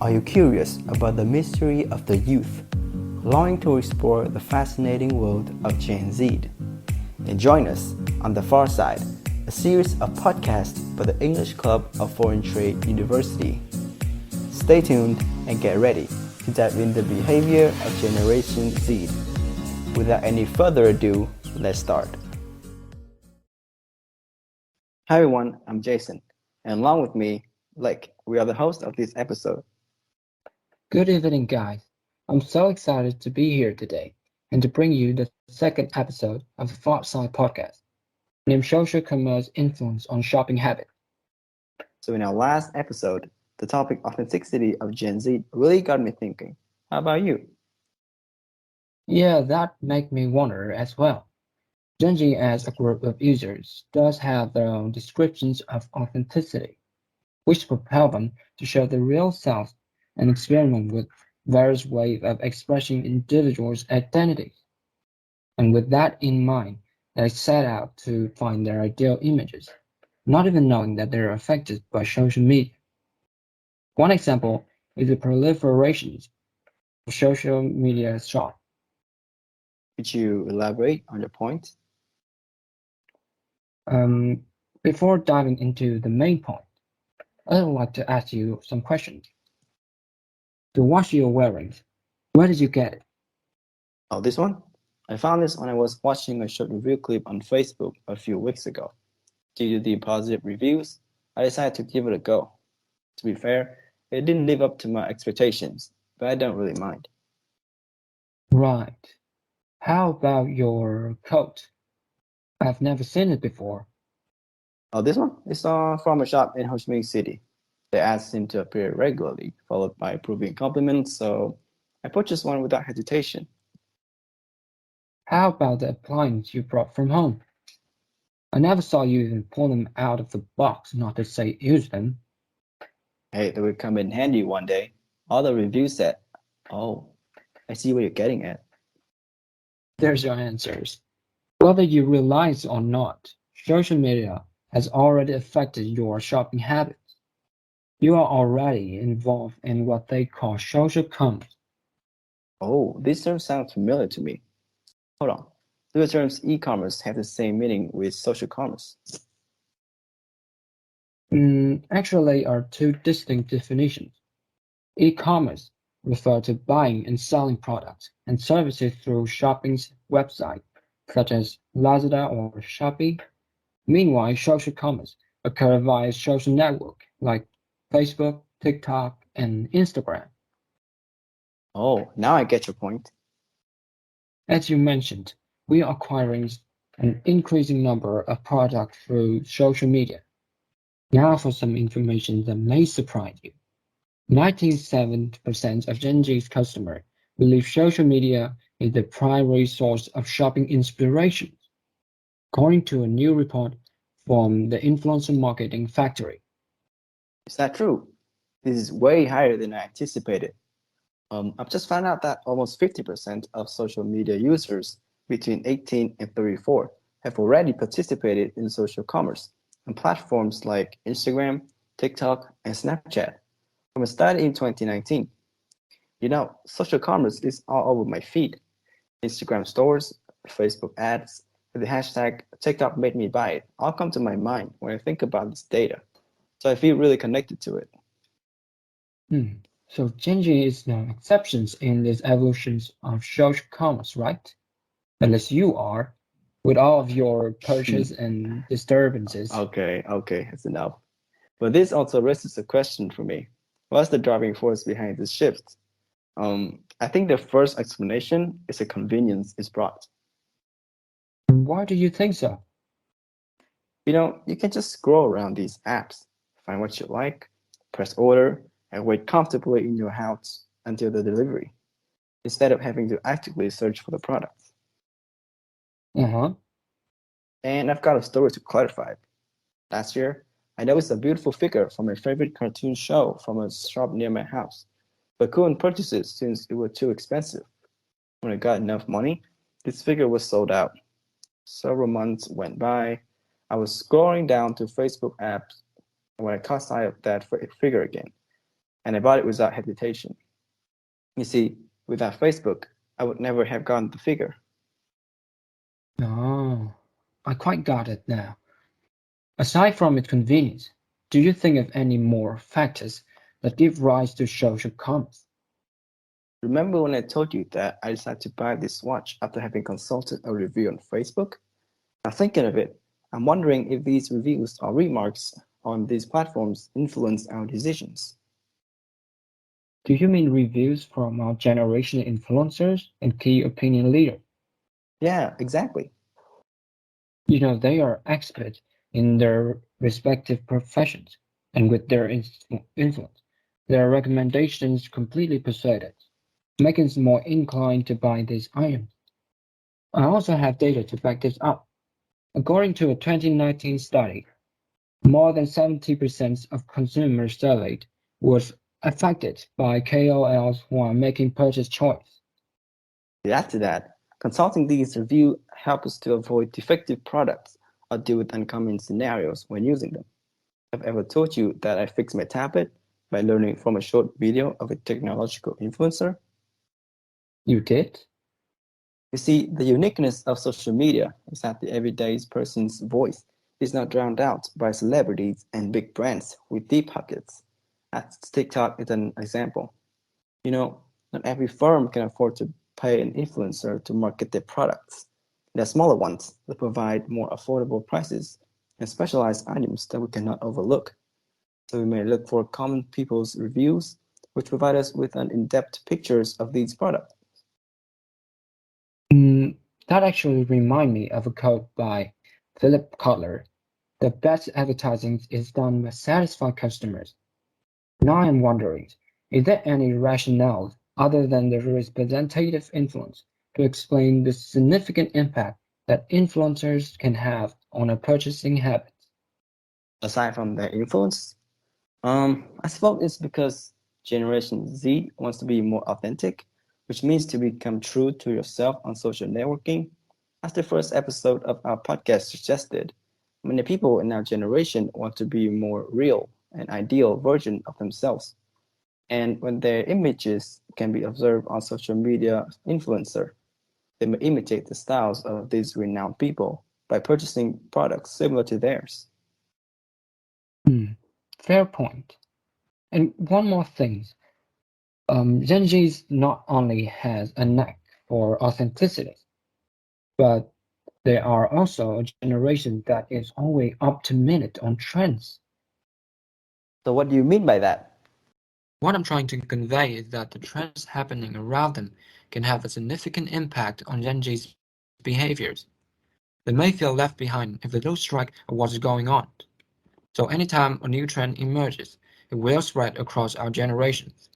Are you curious about the mystery of the youth, longing to explore the fascinating world of Gen Z? And join us on The Far Side, a series of podcasts by the English Club of Foreign Trade University. Stay tuned and get ready to dive into the behavior of Generation Z. Without any further ado, let's start. Hi everyone, I'm Jason, and along with me, Blake, we are the hosts of this episode. Good evening, guys. I'm so excited to be here today and to bring you the second episode of the Far Side podcast, named Social Commerce Influence on Shopping Habits. So in our last episode, the topic authenticity of Gen Z really got me thinking. How about you? Yeah, that make me wonder as well. Gen Z as a group of users does have their own descriptions of authenticity, which propel them to show their real selves and experiment with various ways of expressing individuals' identities. And with that in mind, they set out to find their ideal images, not even knowing that they're affected by social media. One example is the proliferation of social media shop. Could you elaborate on your point? Um, Before diving into the main point, I'd like to ask you some questions. The watch you're wearing, where did you get it? Oh, this one? I found this when I was watching a short review clip on Facebook a few weeks ago. Due to the positive reviews, I decided to give it a go. To be fair, it didn't live up to my expectations, but I don't really mind. Right. How about your coat? I've never seen it before. Oh, this one? It's from a shop in Ho Chi Minh City. The ads seem to appear regularly, followed by approving compliments, so I purchased one without hesitation. How about the appliance you brought from home? I never saw you even pull them out of the box, not to say use them. Hey, they will come in handy one day. All the reviews said, oh, I see what you're getting at. There's your answers. Whether you realize or not, social media has already affected your shopping habits. You are already involved in what they call social commerce. Oh, this term sounds familiar to me. Hold on. Do the terms e-commerce have the same meaning with social commerce? Actually, are two distinct definitions. E-commerce refers to buying and selling products and services through shopping's website, such as Lazada or Shopee. Meanwhile, social commerce occurs via social networks like Facebook, TikTok, and Instagram. Oh, now I get your point. As you mentioned, we are acquiring an increasing number of products through social media. Now for some information that may surprise you. 97% of Gen Z's customers believe social media is the primary source of shopping inspiration, according to a new report from the Influencer Marketing Factory. Is that true? This is way higher than I anticipated. I've just found out that almost 50% of social media users between 18 and 34 have already participated in social commerce on platforms like Instagram, TikTok, and Snapchat. From a study in 2019, social commerce is all over my feed. Instagram stores, Facebook ads, and the hashtag TikTok made me buy it all come to my mind when I think about this data. So I feel really connected to it. Hmm. So Gen Z is no exceptions in this evolution of social commerce, right? Unless you are, with all of your purchase and disturbances. Okay, that's enough. But this also raises a question for me. What's the driving force behind this shift? I think the first explanation is a convenience is brought. Why do you think so? You can just scroll around these apps, find what you like, press order, and wait comfortably in your house until the delivery, instead of having to actively search for the product. Uh-huh. And I've got a story to clarify. Last year, I noticed a beautiful figure from my favorite cartoon show from a shop near my house, but couldn't purchase it since it was too expensive. When I got enough money, this figure was sold out. Several months went by. I was scrolling down to Facebook apps when I caught sight of that figure again. and I bought it without hesitation. You see, without Facebook, I would never have gotten the figure. Oh, I quite got it now. Aside from its convenience, do you think of any more factors that give rise to social commerce? Remember when I told you that I decided to buy this watch after having consulted a review on Facebook? Now thinking of it, I'm wondering if these reviews or remarks on these platforms influence our decisions. Do you mean reviews from our generation influencers and key opinion leaders? Yeah, exactly. You know, they are experts in their respective professions, and with their influence, their recommendations completely persuade us, making us more inclined to buy these items. I also have data to back this up. According to a 2019 study, more than 70% of consumers surveyed was affected by KOLs while making purchase choice. To add to that, consulting these reviews help us to avoid defective products or deal with uncommon scenarios when using them. I've ever told you that I fixed my tablet by learning from a short video of a technological influencer. You did? You see, the uniqueness of social media is that the everyday person's voice is not drowned out by celebrities and big brands with deep pockets. As TikTok is an example. You know, not every firm can afford to pay an influencer to market their products. There are smaller ones that provide more affordable prices and specialized items that we cannot overlook. So we may look for common people's reviews, which provide us with an in-depth pictures of these products. Mm, that actually reminds me of a quote by Philip Kotler. The best advertising is done by satisfied customers. Now I'm wondering, is there any rationale other than the representative influence to explain the significant impact that influencers can have on our purchasing habits? Aside from their influence, I suppose it's because Generation Z wants to be more authentic, which means to become true to yourself on social networking. As the first episode of our podcast suggested, many people in our generation want to be more real and ideal version of themselves. And when their images can be observed on social media influencer, they may imitate the styles of these renowned people by purchasing products similar to theirs. Hmm, fair point. And one more thing, Gen Z not only has a knack for authenticity, but they are also a generation that is always up to minute on trends. So what do you mean by that? What I'm trying to convey is that the trends happening around them can have a significant impact on Gen Z's behaviors. They may feel left behind if they lose track of what is going on. So anytime a new trend emerges, it will spread across our generations.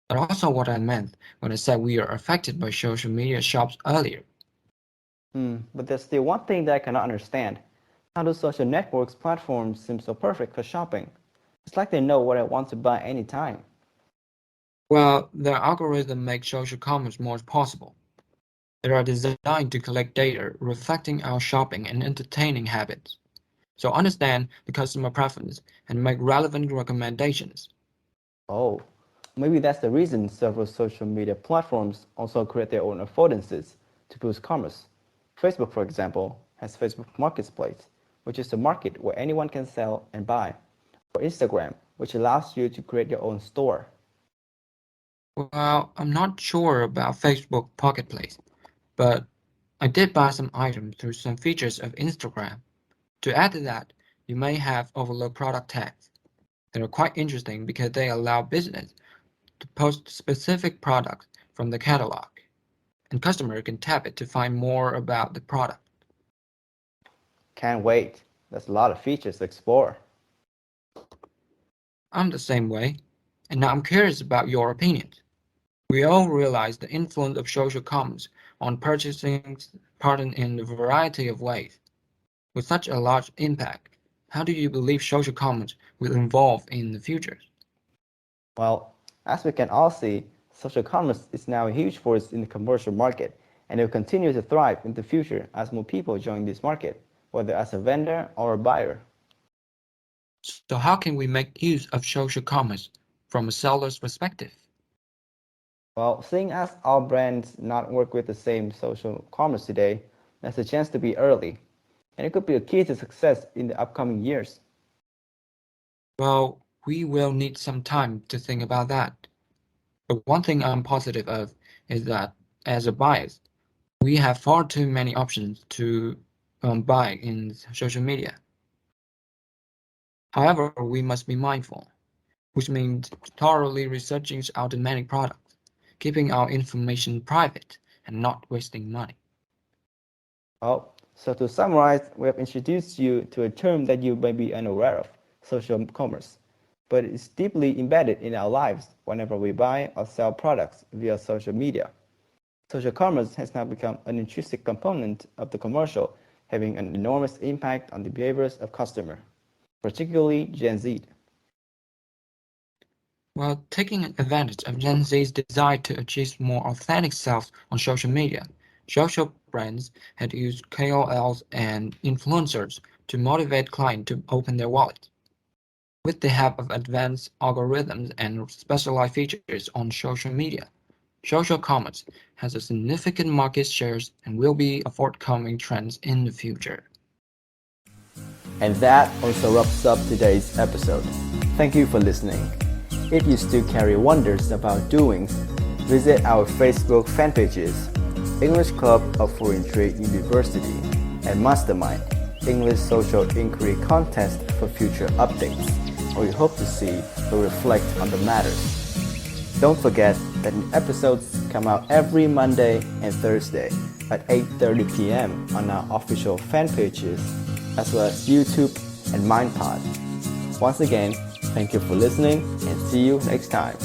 But also what I meant when I said we are affected by social media shops earlier. But there's still one thing that I cannot understand. How do social networks platforms seem so perfect for shopping? It's like they know what I want to buy anytime. Well, their algorithm makes social commerce more possible. They are designed to collect data reflecting our shopping and entertaining habits. So understand the customer preference and make relevant recommendations. Oh, maybe that's the reason several social media platforms also create their own affordances to boost commerce. Facebook, for example, has Facebook Marketplace, which is a market where anyone can sell and buy, or Instagram, which allows you to create your own store. Well, I'm not sure about Facebook Marketplace, but I did buy some items through some features of Instagram. To add to that, you may have overlooked product tags. They are quite interesting because they allow business to post specific products from the catalog, and customer can tap it to find more about the product. Can't wait. There's a lot of features to explore. I'm the same way, and now I'm curious about your opinions. We all realize the influence of social commerce on purchasing pattern in a variety of ways. With such a large impact, how do you believe social commerce will evolve in the future? Well, as we can all see, social commerce is now a huge force in the commercial market, and it will continue to thrive in the future as more people join this market, whether as a vendor or a buyer. So how can we make use of social commerce from a seller's perspective? Well, seeing as all brands not work with the same social commerce today, there's a chance to be early, and it could be a key to success in the upcoming years. Well, we will need some time to think about that. But one thing I'm positive of is that as a buyer, we have far too many options to buy in social media. However, we must be mindful, which means thoroughly researching our demanding products, keeping our information private, and not wasting money. Well, so to summarize, we have introduced you to a term that you may be unaware of, social commerce, but it's deeply embedded in our lives whenever we buy or sell products via social media. Social commerce has now become an intrinsic component of the commercial, having an enormous impact on the behaviors of customers, particularly Gen Z. While taking advantage of Gen Z's desire to achieve more authentic selves on social media, social brands had used KOLs and influencers to motivate clients to open their wallet. With the help of advanced algorithms and specialized features on social media, social commerce has a significant market share and will be a forthcoming trend in the future. And that also wraps up today's episode. Thank you for listening. If you still carry wonders about doings, visit our Facebook fan pages, English Club of Foreign Trade University, and Mastermind, English Social Inquiry Contest for future updates, where we hope to see or reflect on the matters. Don't forget that new episodes come out every Monday and Thursday at 8:30 p.m. on our official fan pages, as well as YouTube and MindPod. Once again, thank you for listening and see you next time.